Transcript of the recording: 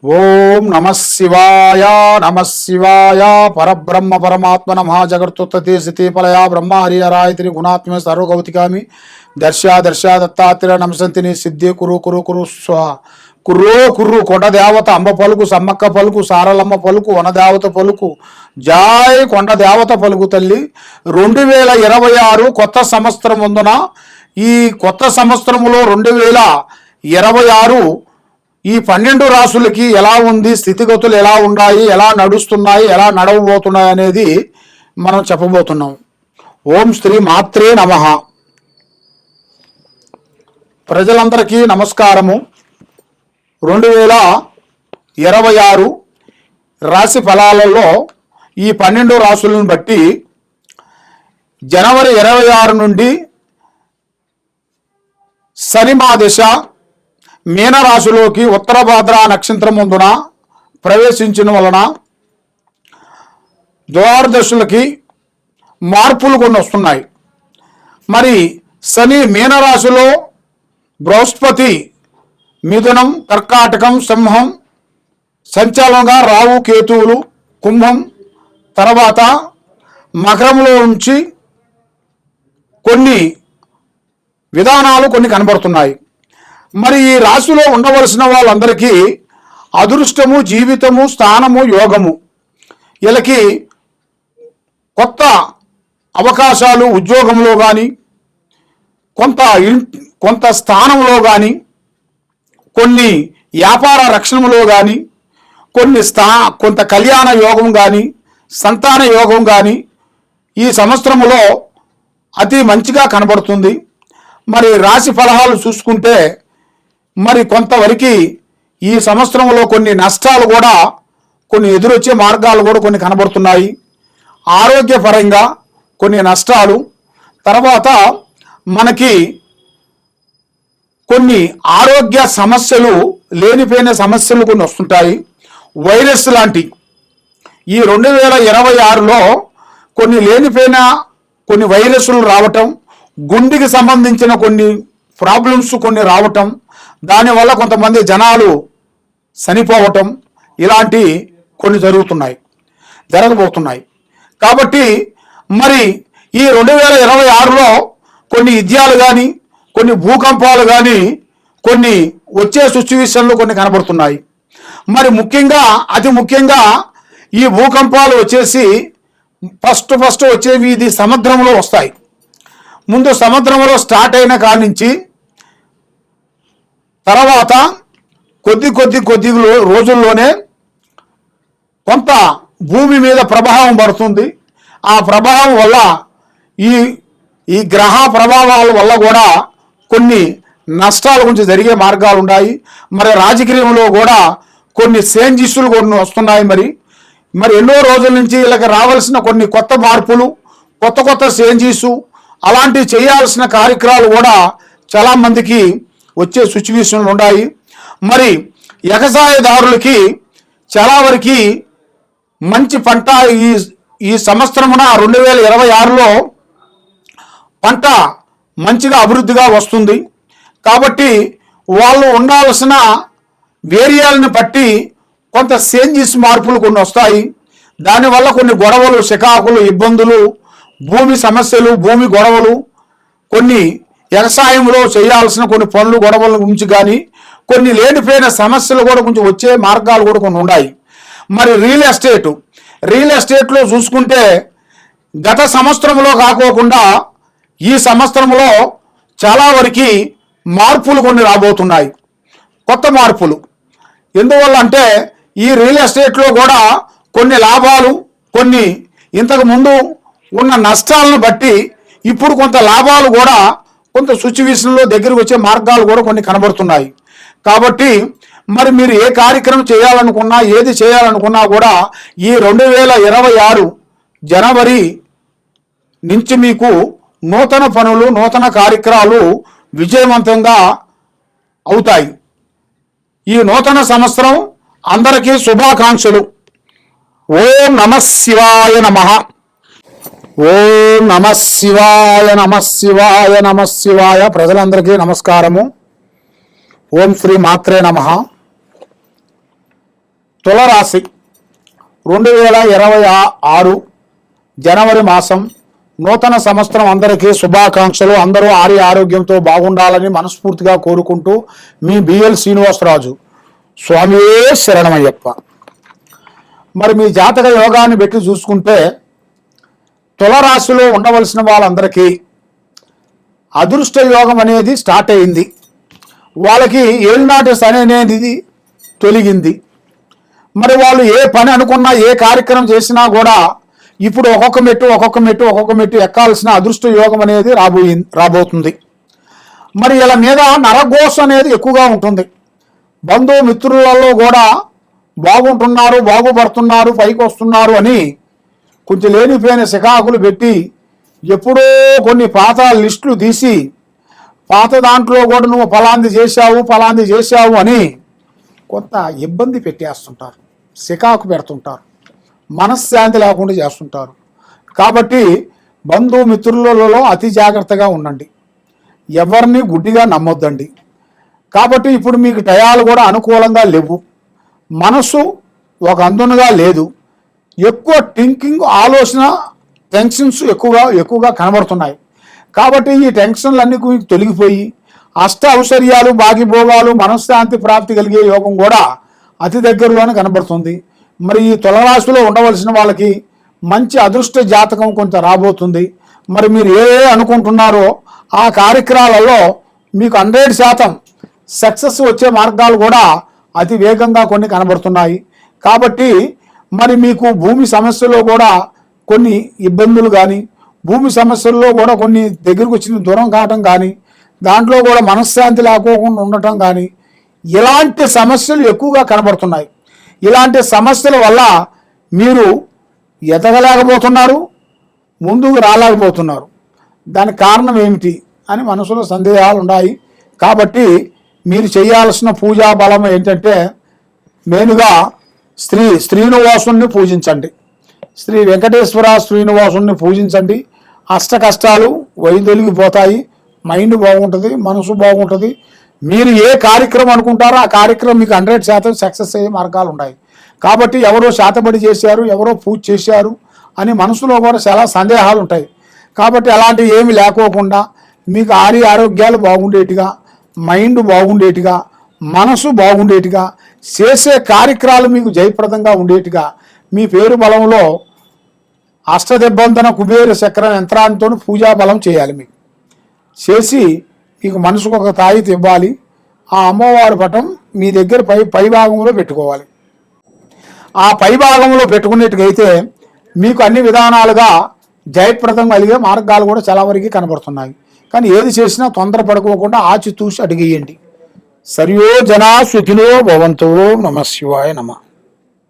ఓం నమః శివాయ పరబ్రహ్మ పరమాత్మన మహాజగత్తుత్పత్తి స్థితిపలయ బ్రహ్మ హరిహరాయత్రి గుణాత్మ సర్వగౌతికామి దర్శ దత్తాత్రేయ నమసంతిని సిద్ధి కురు స్వా కుర్రో కొండ దేవత అంబ పలుకు సమ్మక్క పలుకు సారలమ్మ పలుకు వనదేవత పలుకు జాయ్ కొండ దేవత పలుకు తల్లి 2026 కొత్త సంవత్సరం ఉందున ఈ కొత్త సంవత్సరములో 2026 ఈ 12 రాసులకి ఎలా ఉంది, స్థితిగతులు ఎలా ఉన్నాయి, ఎలా నడుస్తున్నాయి, ఎలా నడవబోతున్నాయి అనేది మనం చెప్పబోతున్నాం. ఓం శ్రీ మాత్రే నమః. ప్రజలందరికీ నమస్కారము. 2026 రాశి ఫలాలలో ఈ 12 రాసులను బట్టి జనవరి 26 నుండి శని మహాదశ మీనరాశిలోకి ఉత్తరభాద్ర నక్షత్రం ముందున ప్రవేశించిన వలన ద్వాదశులకి మార్పులు కొన్ని వస్తున్నాయి. మరి శని మీనరాశిలో, బృహస్పతి మిథునం, కర్కాటకం, సింహం సంచాలనంగా, రాహు కేతువులు కుంభం, తర్వాత మకరంలో నుంచి కొన్ని విధానాలు కొన్ని కనబడుతున్నాయి. మరి ఈ రాశిలో ఉండవలసిన వాళ్ళందరికీ అదృష్టము, జీవితము, స్థానము, యోగము, వీళ్ళకి కొత్త అవకాశాలు ఉద్యోగంలో కానీ, కొంత స్థానంలో కానీ, కొన్ని వ్యాపార రక్షణలో కానీ, కొంత కళ్యాణ యోగం కానీ, సంతాన యోగం కానీ ఈ సంవత్సరంలో అతి మంచిగా కనబడుతుంది. మరి రాశి ఫలాలు చూసుకుంటే మరి కొంతవరకు ఈ సంవత్సరంలో కొన్ని నష్టాలు కూడా, కొన్ని ఎదురొచ్చే మార్గాలు కూడా కొన్ని కనబడుతున్నాయి. ఆరోగ్యపరంగా కొన్ని నష్టాలు, తర్వాత మనకి కొన్ని ఆరోగ్య సమస్యలు, లేనిపోయిన సమస్యలు కొన్ని వస్తుంటాయి. వైరస్ లాంటి ఈ 2026లో కొన్ని లేనిపోయిన కొన్ని వైరస్లు రావటం, గుండెకి సంబంధించిన కొన్ని ప్రాబ్లమ్స్ కొన్ని రావటం, దానివల్ల కొంతమంది జనాలు చనిపోవటం, ఇలాంటి కొన్ని జరగబోతున్నాయి. కాబట్టి మరి ఈ 2026లో కొన్ని యుద్ధాలు కానీ, కొన్ని భూకంపాలు కానీ, కొన్ని వచ్చే సిచ్యువేషన్లు కొన్ని కనబడుతున్నాయి. మరి అతి ముఖ్యంగా ఈ భూకంపాలు వచ్చేసి ఫస్ట్ వచ్చేవి ఇది సముద్రంలో వస్తాయి. ముందు సముద్రంలో స్టార్ట్ అయిన కాడి నుంచి తర్వాత కొద్ది రోజుల్లోనే కొంత భూమి మీద ప్రభావం పడుతుంది. ఆ ప్రభావం వల్ల ఈ గ్రహ ప్రభావాల వల్ల కూడా కొన్ని నష్టాల గురించి జరిగే మార్గాలు ఉన్నాయి. మరి రాజకీయంలో కూడా కొన్ని చేంజెస్లు కొన్ని వస్తున్నాయి. మరి ఎన్నో రోజుల నుంచి వీళ్ళకి రావాల్సిన కొన్ని కొత్త మార్పులు, కొత్త చేంజెస్, అలాంటివి చేయాల్సిన కార్యక్రమాలు కూడా చాలామందికి వచ్చే సిచ్యువేషన్లు ఉన్నాయి. మరి వ్యవసాయదారులకి చాలా వరకు మంచి పంట ఈ సంవత్సరమున 2026లో పంట మంచిగా అభివృద్ధిగా వస్తుంది. కాబట్టి వాళ్ళు ఉండాల్సిన వేరియాలను బట్టి కొంత చేంజెస్, మార్పులు కొన్ని వస్తాయి. దానివల్ల కొన్ని గొడవలు, చికాకులు, ఇబ్బందులు, భూమి సమస్యలు, భూమి గొడవలు, కొన్ని వ్యవసాయంలో చేయాల్సిన కొన్ని పనులు గొడవల గురించి కానీ, కొన్ని లేనిపోయిన సమస్యలు కూడా కొంచెం వచ్చే మార్గాలు కూడా కొన్ని ఉన్నాయి. మరి రియల్ ఎస్టేట్లో చూసుకుంటే గత సంవత్సరంలో కాకోకుండా ఈ సంవత్సరంలో చాలా వరకు మార్పులు కొన్ని రాబోతున్నాయి, కొత్త మార్పులు. ఎందువల్ల అంటే ఈ రియల్ ఎస్టేట్లో కూడా కొన్ని లాభాలు, కొన్ని ఇంతకు ముందు ఉన్న నష్టాలను బట్టి ఇప్పుడు కొంత లాభాలు కూడా కొంత సిచ్యువేషన్లో దగ్గరికి వచ్చే మార్గాలు కూడా కొన్ని కనబడుతున్నాయి. కాబట్టి మరి మీరు ఏ కార్యక్రమం చేయాలనుకున్నా, ఏది చేయాలనుకున్నా కూడా ఈ 2026 జనవరి నుంచి మీకు నూతన పనులు, నూతన కార్యక్రమాలు విజయవంతంగా అవుతాయి. ఈ నూతన సంవత్సరం అందరికీ శుభాకాంక్షలు. ఓం నమః శివాయ నమః. ఓం నమః శివాయ. ప్రజలందరికీ నమస్కారము. ఓం శ్రీ మాత్రే నమః. తులరాశి 2026 జనవరి మాసం నూతన సంవత్సరం అందరికీ శుభాకాంక్షలు. అందరూ ఆరోగ్యంతో బాగుండాలని మనస్ఫూర్తిగా కోరుకుంటూ మీ బిఎల్ శ్రీనివాసరాజు. స్వామియే శరణమయ్యప్ప. మరి మీ జాతక యోగాన్ని పెట్టి చూసుకుంటే తులరాశిలో ఉండవలసిన వాళ్ళందరికీ అదృష్ట యోగం అనేది స్టార్ట్ అయింది. వాళ్ళకి ఏళ్ళనాటి శని అనేది తొలగింది. మరి వాళ్ళు ఏ పని అనుకున్నా, ఏ కార్యక్రమం చేసినా కూడా ఇప్పుడు ఒక్కొక్క మెట్టు ఎక్కాల్సిన అదృష్ట యోగం అనేది రాబోతుంది. మరి ఇలా మీద నరఘోష అనేది ఎక్కువగా ఉంటుంది. బంధుమిత్రులలో కూడా బాగుపడుతున్నారు, పైకి వస్తున్నారు అని కొంచెం లేనిపోయిన శికాకులు పెట్టి ఎప్పుడో కొన్ని పాత లిస్టులు తీసి పాత దాంట్లో కూడా నువ్వు ఫలాంది చేశావు అని కొంత ఇబ్బంది పెట్టేస్తుంటారు, శికాకు పెడుతుంటారు, మనశ్శాంతి లేకుండా చేస్తుంటారు. కాబట్టి బంధుమిత్రులలో అతి జాగ్రత్తగా ఉండండి, ఎవరిని గుడ్డిగా నమ్మొద్దండి. కాబట్టి ఇప్పుడు మీకు టయాలు కూడా అనుకూలంగా లేవు, మనసు ఒక అందునుగా లేదు, ఎక్కువ థింకింగ్, ఆలోచన, టెన్షన్స్ ఎక్కువగా కనబడుతున్నాయి. కాబట్టి ఈ టెన్షన్లన్నీ తొలగిపోయి అష్ట ఔశ్వర్యాలు, భాగ్యభోగాలు, మనశ్శాంతి ప్రాప్తి కలిగే యోగం కూడా అతి దగ్గరలోనే కనబడుతుంది. మరి ఈ తులరాశిలో ఉండవలసిన వాళ్ళకి మంచి అదృష్ట జాతకం కొంత రాబోతుంది. మరి మీరు అనుకుంటున్నారో ఆ కార్యక్రమాలలో మీకు 100% సక్సెస్ వచ్చే మార్గాలు కూడా అతి వేగంగా కొన్ని కనబడుతున్నాయి. కాబట్టి మరి మీకు భూమి సమస్యలో కూడా కొన్ని ఇబ్బందులు కానీ, భూమి సమస్యల్లో కూడా కొన్ని దగ్గరకు వచ్చిన దూరం కావటం కానీ, దాంట్లో కూడా మనశ్శాంతి లేకోకుండా ఉండటం కానీ, ఇలాంటి సమస్యలు ఎక్కువగా కనబడుతున్నాయి. ఇలాంటి సమస్యల వల్ల మీరు ఎదగలేకపోతున్నారు, ముందుకు రాలేకపోతున్నారు. దానికి కారణం ఏమిటి అని మనసులో సందేహాలు ఉన్నాయి. కాబట్టి మీరు చేయాల్సిన పూజా బలం ఏంటంటే మెయిన్గా శ్రీనివాసుని పూజించండి. శ్రీ వెంకటేశ్వర శ్రీనివాసుని పూజించండి. అష్ట కష్టాలు వైదొలిగిపోతాయి, మైండ్ బాగుంటుంది, మనసు బాగుంటుంది. మీరు ఏ కార్యక్రమం అనుకుంటారో ఆ కార్యక్రమం మీకు 100% సక్సెస్ అయ్యే మార్గాలు ఉన్నాయి. కాబట్టి ఎవరో శాతబడి చేశారు, ఎవరో పూజ చేశారు అని మనసులో కూడా చాలా సందేహాలు ఉంటాయి. కాబట్టి అలాంటివి ఏమి లేకోకుండా మీకు ఆరోగ్యాలు బాగుండేట్టుగా, మైండ్ బాగుండేట్టుగా, మనసు బాగుండేట్టుగా, చేసే కార్యక్రమాలు మీకు జయప్రదంగా ఉండేట్టుగా మీ పేరు బలంలో అష్టదిబ్బంధన కుబేర చక్రం యంత్రాంతో పూజా బలం చేయాలి. మీకు చేసి మీకు మనసుకు ఒక తాయితీ ఇవ్వాలి. ఆ అమ్మవారి పటం మీ దగ్గర పై భాగంలో పెట్టుకోవాలి. ఆ పై భాగంలో పెట్టుకునేట్టుగైతే మీకు అన్ని విధానాలుగా జయప్రదం కలిగే మార్గాలు కూడా చాలా వరకు కనబడుతున్నాయి. కానీ ఏది చేసినా తొందరపడుకోకుండా ఆచితూసి అడిగేయండి. సర్వో జనా సుఖినో భవంతో. నమః శివాయ నమః.